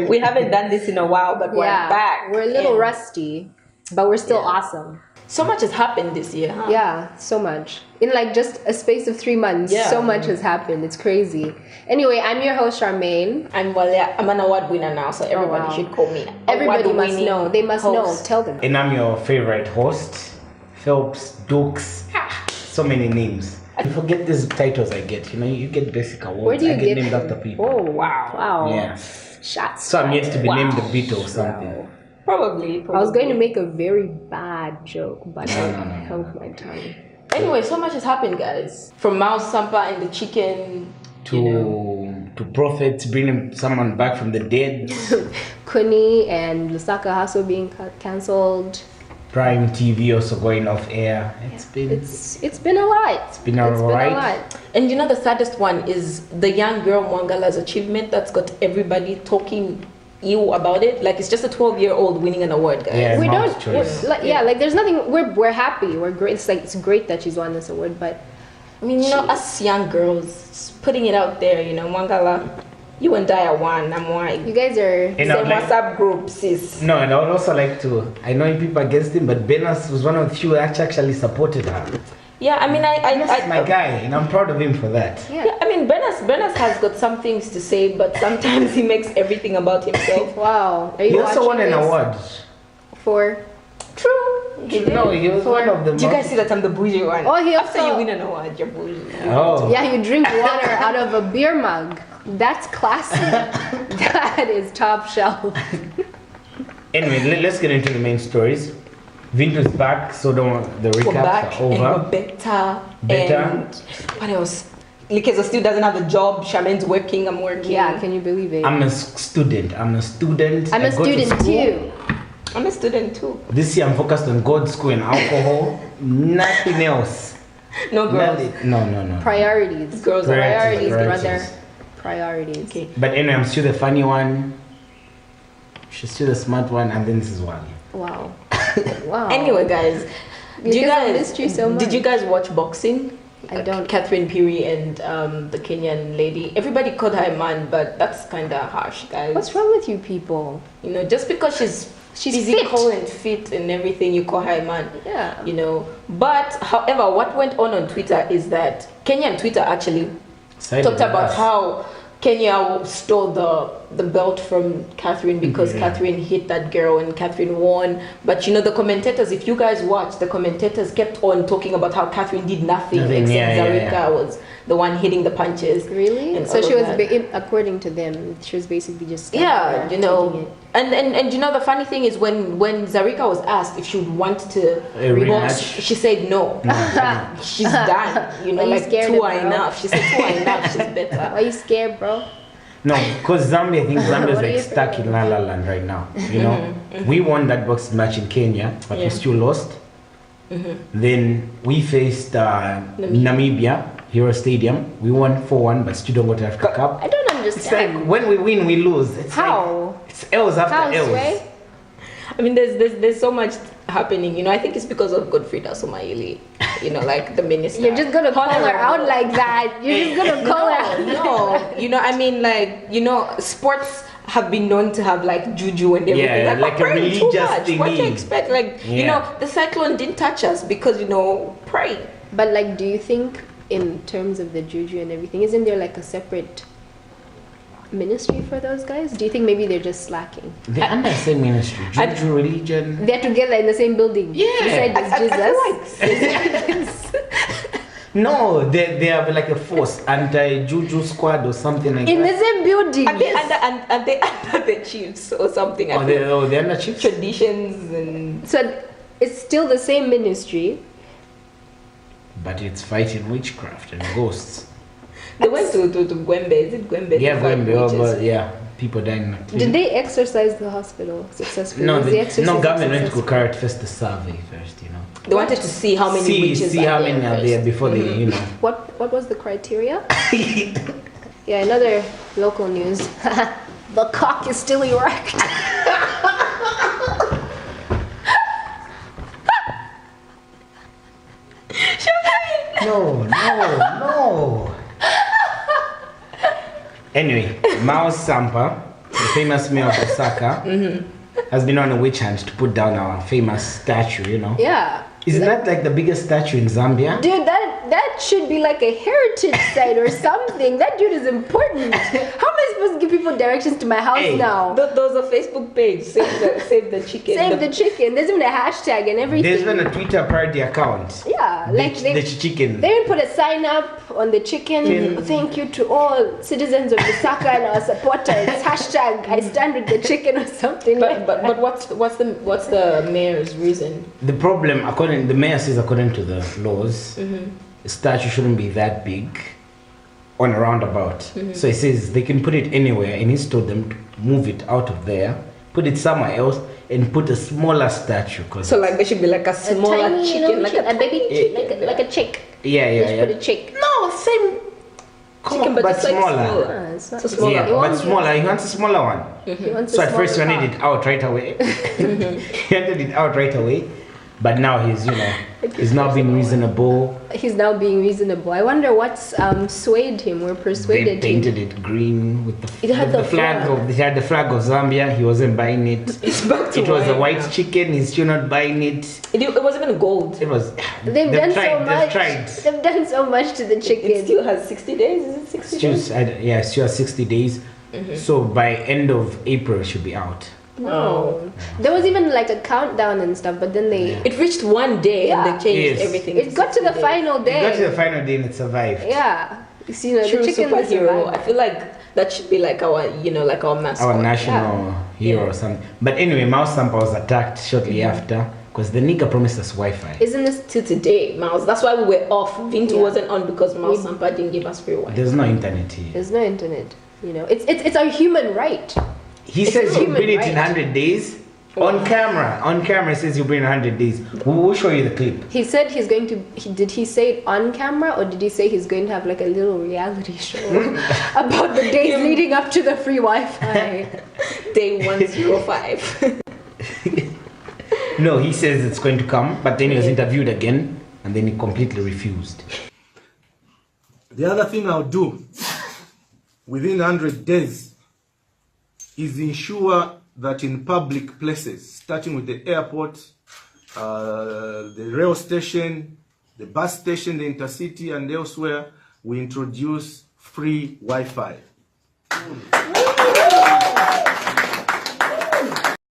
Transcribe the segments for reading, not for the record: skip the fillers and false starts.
We haven't done this in a while, but we're back. We're a little rusty, but we're still awesome. So much has happened this year, huh? Yeah, so much. In like just a space of 3 months, so much has happened. It's crazy. Anyway, I'm your host, Charmaine. I'm an award winner now, so everybody should call me. Everybody must know. They must know. Tell them. And I'm your favorite host, Phelps, Dukes, so many names. I forget these titles I get. You know, you get basic awards. Where do you get named after people. Oh, wow. Yeah. Shots. So I'm yet to be named the Beatle or something. Wow. Probably. I was going to make a very bad joke, but I held my tongue. Anyway, so much has happened, guys. From Mouse Sampa and the chicken to prophets bringing someone back from the dead. Kuni and Lusaka Hustle being cancelled. Prime TV also going off air. It's been a lot. It's been a lot. And you know the saddest one is the young girl Mwangala's achievement that's got everybody talking ill about it. Like it's just a 12-year-old winning an award, guys. Yeah, we don't. Like there's nothing. We're happy. We're great. It's like it's great that she's won this award, but I mean, you know, us young girls putting it out there. You know, Mwangala. You and I are one. I'm one. You guys are same WhatsApp group, sis. No, and I would also like to. I know people against him, but Benas was one of the few that actually supported her. Yeah, I mean, Benas my guy, and I'm proud of him for that. Yeah, I mean, Benas has got some things to say, but sometimes he makes everything about himself. Wow, are He you also won an award for. True. He was one of the. Do you guys see that I'm the bougie one? Oh, after you win an award, you're bougie. Oh. Yeah, you drink water out of a beer mug. That's classy. That is top shelf. Anyway, let's get into the main stories. Vintu's back, so the recaps are over. And we're better. And what else? Likezo still doesn't have a job. Charmaine's working. I'm working. Yeah, can you believe it? I'm a student. I'm a student too. I'm a student too. This year I'm focused on God, school, and alcohol. Nothing else. No girls. No. Priorities. Girls. Priorities, brother. Priorities. Okay. But anyway, I'm still the funny one. She's still the smart one, and then this is Wally. Wow. Wow. Anyway, guys, I missed you so much. Did you guys watch boxing? I don't. Catherine Phiri and the Kenyan lady. Everybody called her a man, but that's kind of harsh, guys. What's wrong with you people? You know, just because she's physical and fit and everything, you call her a man. Yeah. You know, but however, what went on Twitter is that Kenyan Twitter actually talked about how Kenya stole the belt from Catherine because Catherine hit that girl and Catherine won. But you know, the commentators, if you guys watch, the commentators kept on talking about how Catherine did nothing except Zarika was the one hitting the punches. Really? So she was, according to them, she was basically just you know. And you know, the funny thing is when Zarika was asked if she would want to box, she said no. She's done. You know, like two are enough. She said two are enough. She's better. Are you scared, bro? No, because Zambia, I think Zambia is like stuck in La La Land right now. You know, we won that boxing match in Kenya, but we still lost. Then we faced Namibia, Hero Stadium. We won 4-1, but still don't go to Africa Cup. I don't understand. It's like when we win, we lose. It's how? Like, it's L's after L's. Way? I mean, there's so much happening. You know, I think it's because of Godfrida Somaili. You know, like the minister. You're just gonna call her out like that. You're just gonna call her out. No, you know, I mean, like, you know, sports have been known to have like juju and everything. Yeah, like a religious thing. What do you expect? Like, you know, the cyclone didn't touch us because, you know, pray. But like, do you think in terms of the juju and everything, isn't there like a separate ministry for those guys? Do you think maybe they're just slacking? They're under the same ministry. Juju, religion. They're together in the same building. Yeah. Besides Jesus. No, they have like a force, anti-juju squad or something like in that. In the same building. Are they under the chiefs or something? They're under chiefs? Traditions and... So it's still the same ministry. but it's fighting witchcraft and ghosts. They went to Gwembe. Is it Gwembe? Yeah, Gwembe. But yeah, people dying. Did they exercise the hospital successfully? No, no. Government went to carry first the survey first. You know. They wanted to see how many witches see how many are there before they, you know. What was the criteria? Yeah, another local news. The cock is still erect. No. Anyway, Mao Sampa, the famous mayor of Osaka, has been on a witch hunt to put down our famous statue, you know. Yeah. Isn't that like the biggest statue in Zambia? Dude, that should be like a heritage site or something. That dude is important. How am I supposed to give people directions to my house now? There's a Facebook page, Save the Chicken. Save the chicken. There's even a hashtag and everything. There's even a Twitter parody account. Yeah, like the chicken. They even put a sign up on the chicken. Thank you to all citizens of Osaka and our supporters. Hashtag I stand with the chicken or something. But what's the mayor's reason? The problem, the mayor says, according to the laws, the statue shouldn't be that big on a roundabout. So he says they can put it anywhere, and he's told them to move it out of there, put it somewhere else, and put a smaller statue. So like there should be like a smaller tiny, chicken, like a baby chicken, like a chick. Yeah. Put a chick. No, same. Chicken, but it's smaller. It's a smaller. Yeah, but smaller. He wants a smaller one. So at first he wanted it out right away. He wanted it out right away. But now he's now being reasonable. He's now being reasonable. I wonder what's swayed him or persuaded him. They painted it green with it had the flag. They had the flag of Zambia. He wasn't buying it. It was a white chicken. He's still not buying it. It wasn't even gold. It was. They've done so much. They've done so much to the chicken. It still has 60 days. Is it 60 days? Yeah, it still has 60 days. So by end of April, it should be out. No. There was even like a countdown and stuff, but then it reached one day and they changed everything. It got to the final day. It got to the final day and it survived. Yeah. You see, true the chicken superhero. I feel like that should be like our, like our mascot. Our national hero or something. But anyway, Mouse Sampa was attacked shortly after because the nigger promised us Wi-Fi. Isn't this till today, Mouse? That's why we were off. Vintu wasn't on because Mouse Sampa didn't give us free Wi-Fi. There's no internet here. There's no internet. It's our human right. He says he'll bring it in 100 days. On camera, he says he'll bring 100 days. We'll show you the clip. He said he's going to. Did he say it on camera or did he say he's going to have like a little reality show about the days leading up to the free Wi-Fi? Day 105. No, he says it's going to come, but then he was interviewed again and then he completely refused. The other thing I'll do within 100 days is ensure that in public places, starting with the airport, the rail station, the bus station, the intercity, and elsewhere, we introduce free Wi-Fi.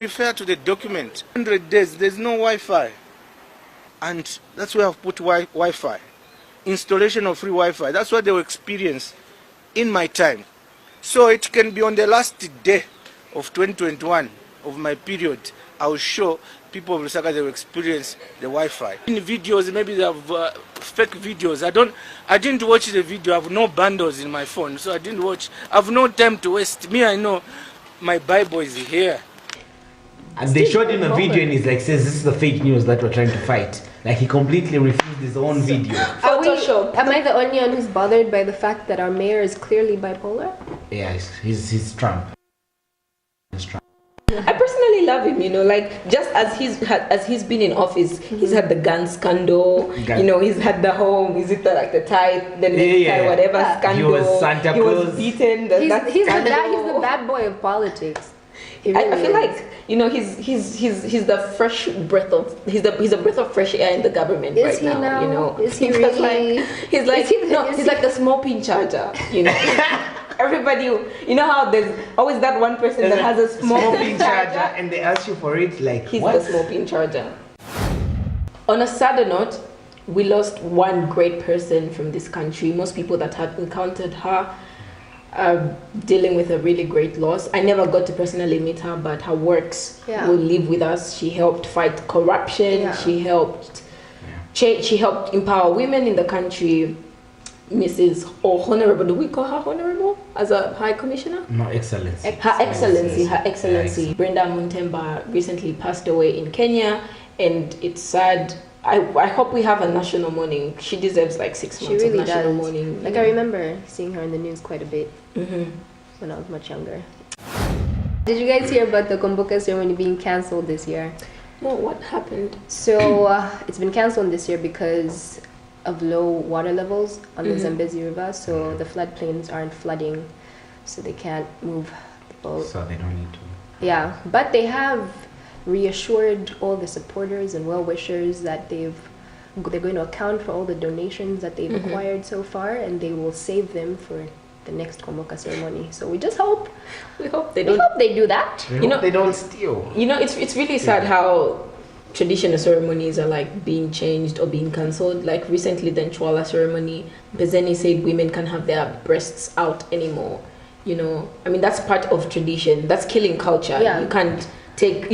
Refer to the document. 100 days, there's no Wi-Fi. And that's where I've put Wi-Fi. Installation of free Wi-Fi. That's what they will experience in my time. So it can be on the last day of 2021 of my period. I will show people of Lusaka they will experience the Wi-Fi. In videos, maybe they have fake videos. I didn't watch the video. I have no bundles in my phone, so I didn't watch. I have no time to waste. Me, I know my Bible is here. And they showed him a video and he's like, says this is the fake news that we're trying to fight. Like he completely refused his own video. Am I the only one who's bothered by the fact that our mayor is clearly bipolar? Yeah, he's Trump. I personally love him, like just as he's been in office, he's had the gun scandal, he's had the whole, is it the tie, the neck tie, whatever scandal. He was Santa Claus. He was beaten. He's the bad boy of politics. I feel like he's the fresh breath of he's a breath of fresh air in the government is right he now. Is he really? He's like the small pin charger. Everybody, how there's always that one person that has a small pin charger and they ask you for it, like he's what? the small pin charger. On a sadder note, we lost one great person from this country. Most people that had encountered her are dealing with a really great loss. I never got to personally meet her, but her works will live with us. She helped fight corruption. She helped she helped empower women in the country. Mrs. or Honorable, do we call her Honorable as a High Commissioner? No, Excellency. Her Excellency. Yeah, Brenda Muntemba recently passed away in Kenya, and it's sad. I hope we have a national mourning. She deserves like 6 months of national mourning. Like I remember seeing her in the news quite a bit when I was much younger. Did you guys hear about the Kumbuka ceremony being cancelled this year? No, what happened? So it's been cancelled this year because of low water levels on the Zambezi River, so the floodplains aren't flooding, so they can't move the boat. So they don't need to. Yeah, but they have reassured all the supporters and well-wishers that they're going to account for all the donations that they've acquired so far, and they will save them for the next Komboka ceremony. So we just hope they do that. They don't steal. It's really sad how traditional ceremonies are like being changed or being cancelled. Like recently, the Nchwala ceremony, Bezeni said women can't have their breasts out anymore. I mean, that's part of tradition. That's killing culture. Yeah. You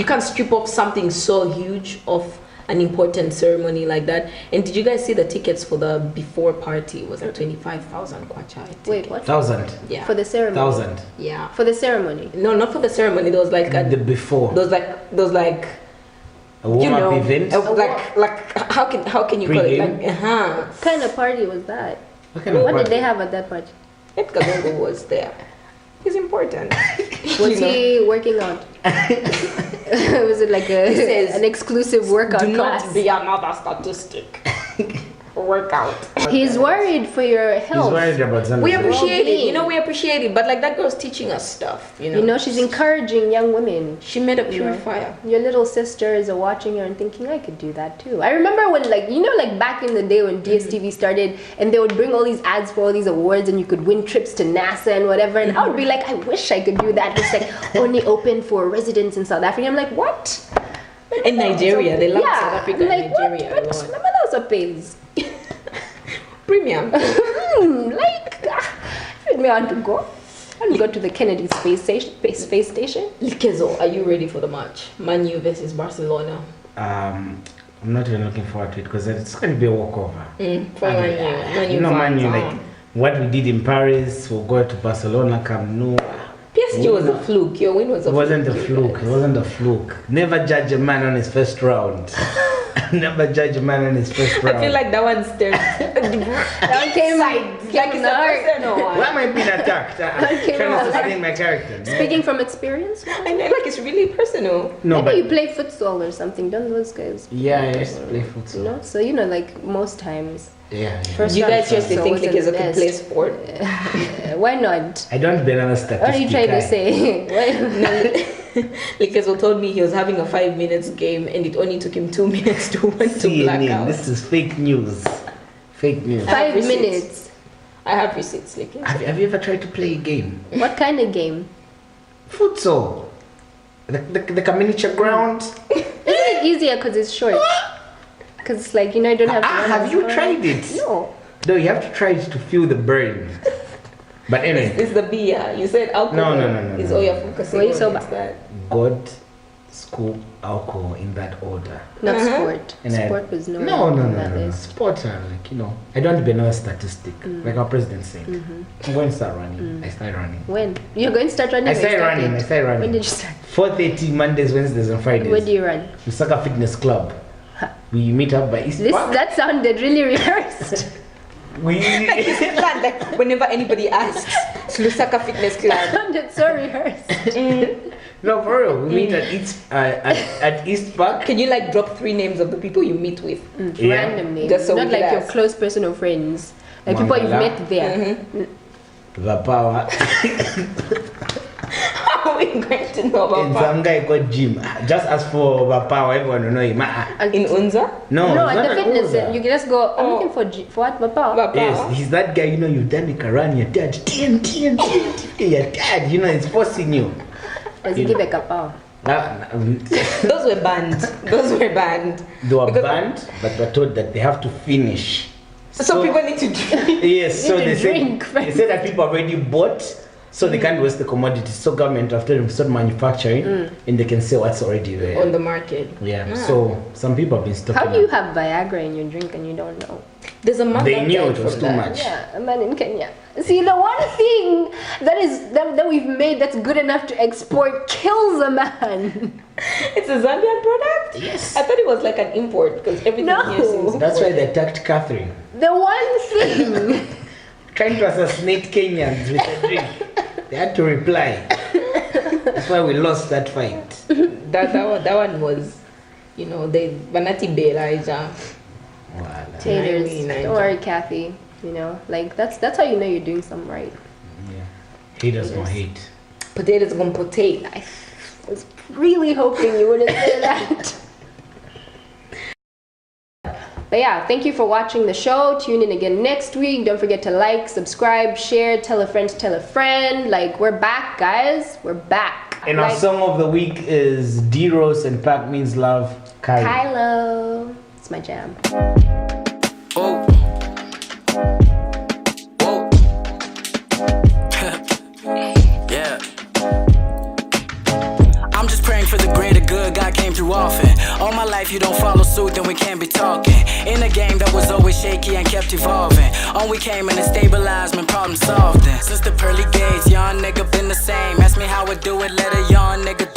can't strip off something so huge of an important ceremony like that. And did you guys see the tickets for the before party? Was it 25,000 kwacha? Wait, what? 1,000. Yeah. For the ceremony. 1,000. Yeah. For the ceremony. No, not for the ceremony. There was like the before. There was like a warm-up event. Like how can you call it? Like, What kind of party was that? What did they have at that party? Edgar Lungu was there. He's important. Was he working out? Was it like an exclusive workout class? Do not be another statistic. Workout. He's worried for your health. He's worried about something. We appreciate it. We appreciate it. But like that girl's teaching us stuff. She's encouraging young women. She made a purifier. Your little sisters are watching her and thinking, I could do that too. I remember when like back in the day when DSTV started and they would bring all these ads for all these awards and you could win trips to NASA and whatever. And I would be like, I wish I could do that. It's like only open for residents in South Africa. I'm like, what? In Nigeria. They love South Africa and Nigeria. What? Remember those are pays. Premium. If me want to go. I'll go to the Kennedy space station. Likezo, are you ready for the match? Man U versus Barcelona. I'm not even looking forward to it because it's going to be a walkover. For Man U. Man U, like what we did in Paris, we'll go to Barcelona, Camp Nou. PSG was a fluke. Your win was a fluke. It wasn't a fluke. Never judge a man on his first round. Never judge a man on his first round. I feel like that one stared. That one came like it's a personal one. Why am I being attacked? I'm trying to sustain my character. Speaking from experience? I know, like it's really personal. No, maybe you play futsal or something. Don't those guys? Yeah, I used to play futsal. So like most times. Yeah. First you guys seriously think like it's a good play sport? Why not? I don't be another statistic. What are you trying to say? Likezo told me he was having a 5 minutes game and it only took him 2 minutes to black out. This is fake news. Fake news. 5 minutes. I have receipts, Likezo. Have you ever tried to play a game? What kind of game? Futsal. The miniature ground. Isn't it easier because it's short? Because it's like, you don't have to run. Have you tried it? No. No, you have to try it to feel the burn. But anyway. It's the beer. You said alcohol. No. Is all you're focusing on. So that. God, school, alcohol in that order. Not sport. And sport was no. No. Sport are I don't be no statistic. Like our president said. I'm going to start running. I started running. When? You're going to start running? I started running. When did you start? 4:30 Mondays, Wednesdays and Fridays. Where do you run? Lusaka Fitness Club. We meet up by East Park. That sounded really rehearsed. Like whenever anybody asks, Lusaka Fitness Club. That sounded so rehearsed. No, for real. We meet at East Park. Can you drop 3 names of the people you meet with? Random names. Just so not like your close personal friends. Like Mangala. people you've met there. Vapawa. How are we going to know about And some guy called Jim. Just as for Vapawa, everyone will know him. In Unza? No, at the fitness center. You can just go, I'm looking for what? Vapawa? Yes, he's that guy, you've done the Quran, your dad, your dad, it's forcing you. Does he give a kapao? Those were banned. They were banned, but were told that they have to finish. So people need to drink. Yes, so they drink said that people already bought. So they can't waste the commodity. So government, after they start manufacturing, and they can sell what's already there. On the market. Yeah. So some people have been stocking. How do you have Viagra in your drink and you don't know? There's a man They that knew died it was from too that. much. Yeah, a man in Kenya. See, the one thing that we've made that's good enough to export kills a man. It's a Zambian product? Yes. I thought it was like an import because everything No. here seems That's why imported. they attacked Catherine. The one thing. Trying to assassinate Kenyans with a drink. They had to reply. That's why we lost that fight. that one was, you know, the Vanati Belaija. Wow. Taters. Nice. Don't worry, Kathy. You know, like that's how you know you're doing something right. Yeah. Haters gonna hate. Potatoes gonna potate. I was really hoping you wouldn't say that. But yeah, thank you for watching the show. Tune in again next week. Don't forget to like, subscribe, share, tell a friend to tell a friend. Like, we're back, guys. We're back. And our song of the week is D-Rose and Pac Means Love, Kylo. It's my jam. Oh. Whoa. Yeah. I'm just praying for the greater good. God came through often. All my life you don't follow suit, then we can't be talking. In a game that was always shaky and kept evolving. On we came and it stabilized, man, problem solved. Since the pearly gates, young nigga been the same. Ask me how I do it, let a young nigga